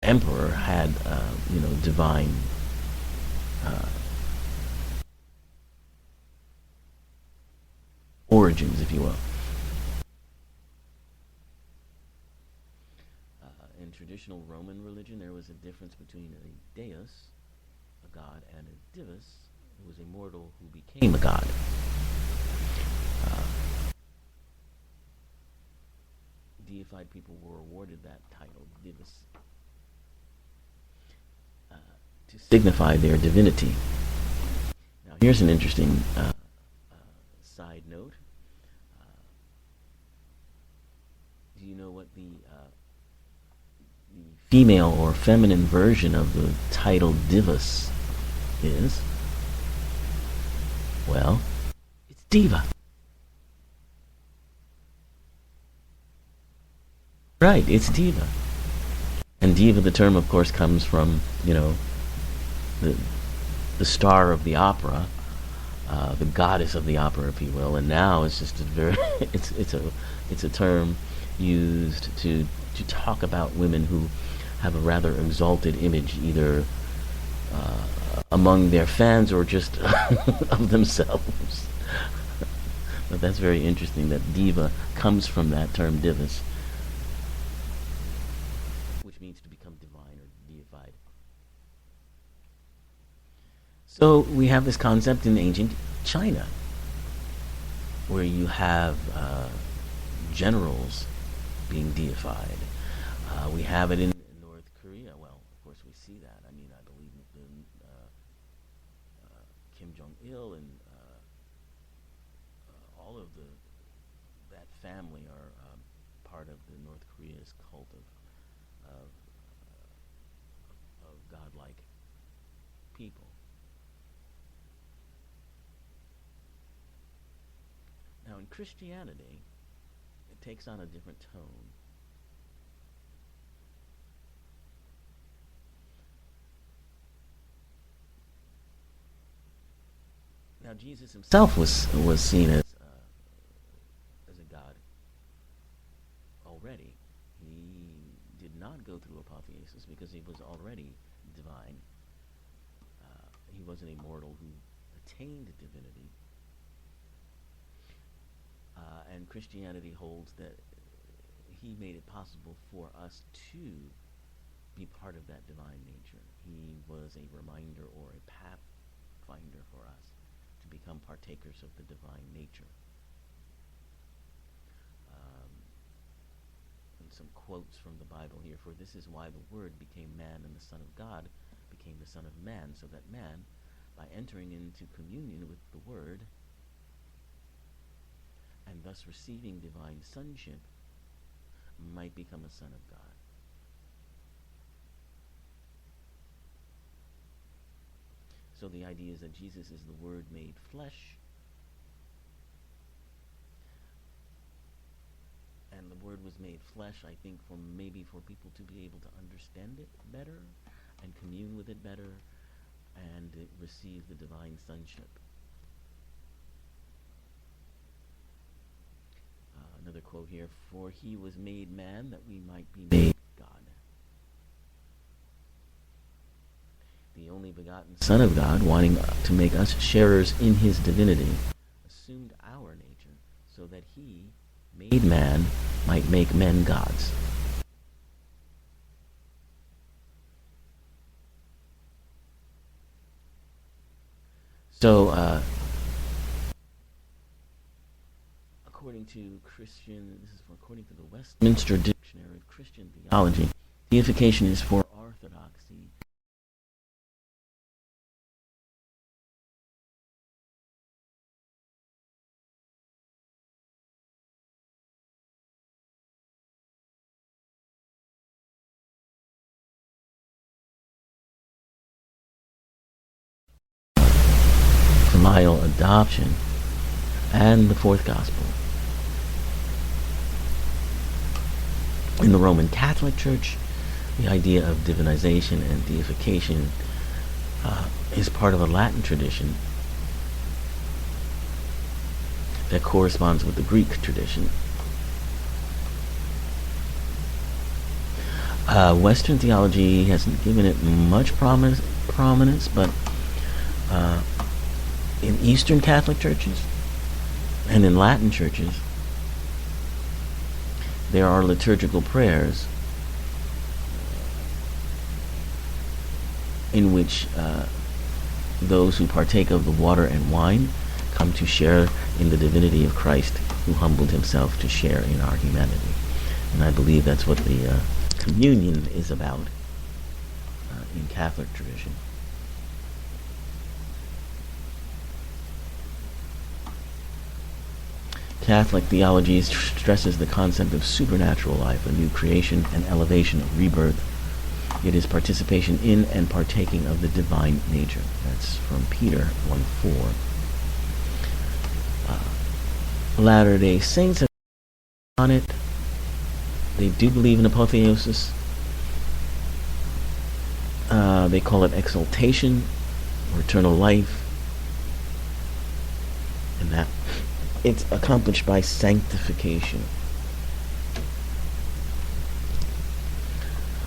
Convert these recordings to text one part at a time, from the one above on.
emperor had, divine uh, origins, if you will. In traditional Roman religion, there was a difference between a deus, a god, and a divus, who was a mortal who became a god. Uh, Deified people were awarded that title, divus, uh, to signify their divinity. Now, here's an interesting side note. Uh, do you know what the female or feminine version of the title divus is? Well, it's diva. Right, it's diva. And diva, the term, of course, comes from, the the star of the opera, the goddess of the opera, if you will. And now it's just a very it's a term used to talk about women who have a rather exalted image, either among their fans or just of themselves. But that's very interesting that diva comes from that term divus, which means to become divine or deified. So we have this concept in ancient China, where you have generals being deified. We have it in North Korea. Well, of course, we see that. I mean, I believe Kim Jong Il and all of that family are part of the North Korea's cult of godlike people. Now, in Christianity, it takes on a different tone. Now, Jesus himself was seen as a god already. He did not go through apotheosis because he was already divine. He wasn't a mortal who attained divinity. And Christianity holds that he made it possible for us to be part of that divine nature. He was a reminder or a pathfinder for us to become partakers of the divine nature. And some quotes from the Bible here. For this is why the Word became man, and the Son of God became the Son of Man, so that man, by entering into communion with the Word, and thus receiving divine sonship, might become a son of God. So the idea is that Jesus is the Word made flesh, and the Word was made flesh, I think, for people to be able to understand it better and commune with it better and receive the divine sonship. Another quote here, for he was made man that we might be made God. The only begotten Son of God, wanting to make us sharers in his divinity, assumed our nature so that he, made man, might make men gods. So, according to according to the Westminster Dictionary of Christian Theology, deification is for orthodoxy familial adoption and the fourth gospel. In the Roman Catholic Church, the idea of divinization and deification is part of a Latin tradition that corresponds with the Greek tradition. Western theology hasn't given it much prominence, but in Eastern Catholic churches and in Latin churches, there are liturgical prayers in which those who partake of the water and wine come to share in the divinity of Christ, who humbled himself to share in our humanity. And I believe that's what the communion is about in Catholic tradition. Catholic theology stresses the concept of supernatural life, a new creation and elevation of rebirth. It is participation in and partaking of the divine nature. That's from Peter 1:4. Latter-day Saints have on it. They do believe in apotheosis. They call it exaltation or eternal life, and that it's accomplished by sanctification.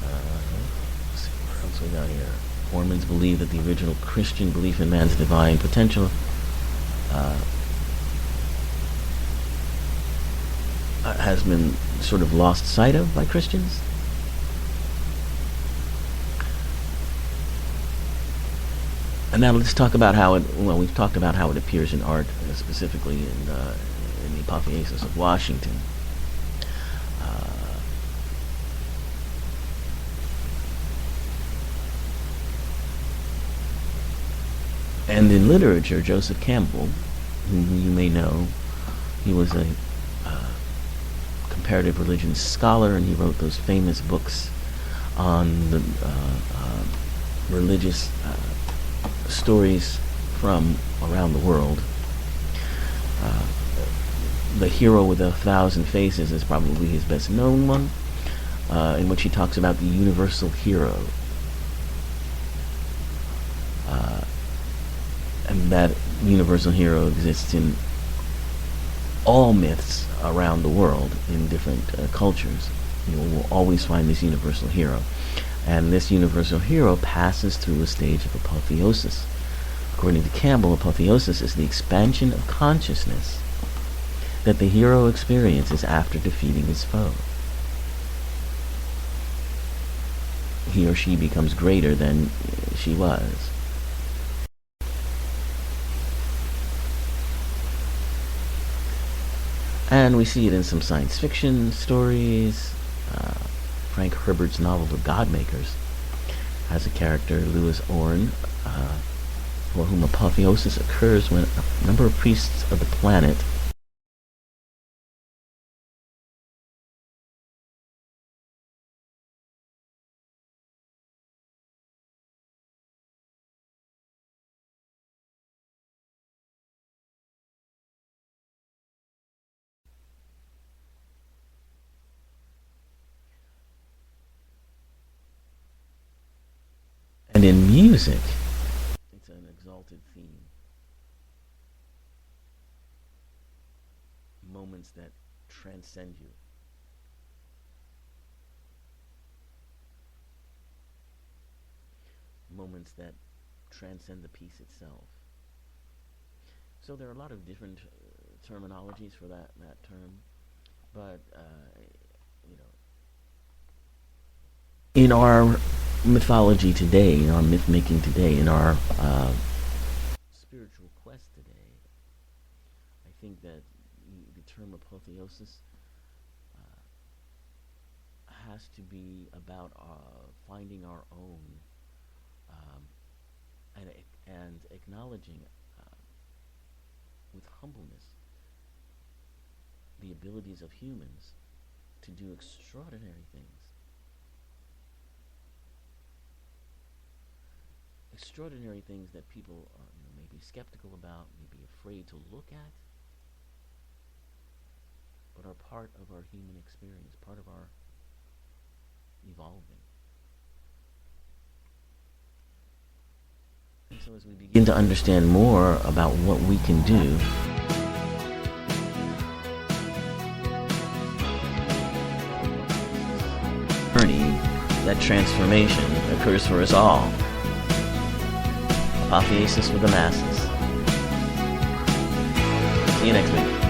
Let's see what else we got here. Mormons believe that the original Christian belief in man's divine potential has been sort of lost sight of by Christians. And now let's talk about how it, well, we've talked about how it appears in art, specifically in the Apotheosis of Washington. And in literature, Joseph Campbell, whom you may know, he was a comparative religion scholar, and he wrote those famous books on the religious stories from around the world. The Hero with 1,000 Faces is probably his best known one, in which he talks about the universal hero. And that universal hero exists in all myths around the world in different cultures. You will always find this universal hero. And this universal hero passes through a stage of apotheosis. According to Campbell, apotheosis is the expansion of consciousness that the hero experiences after defeating his foe. He or she becomes greater than she was. And we see it in some science fiction stories. Frank Herbert's novel The Godmakers has a character, Lewis Orne, for whom apotheosis occurs when a number of priests of the planet and in music, it's an exalted theme. Moments that transcend you. Moments that transcend the piece itself. So there are a lot of different terminologies for that term, but you know, in our mythology today, in our myth making today, in our spiritual quest today, I think that the term apotheosis has to be about finding our own and acknowledging with humbleness the abilities of humans to do extraordinary things. Extraordinary things that people may be skeptical about, may be afraid to look at, but are part of our human experience, part of our evolving. And so as we begin to understand more about what we can do, journey that transformation occurs for us all. Apotheosis with the masses. See you next week.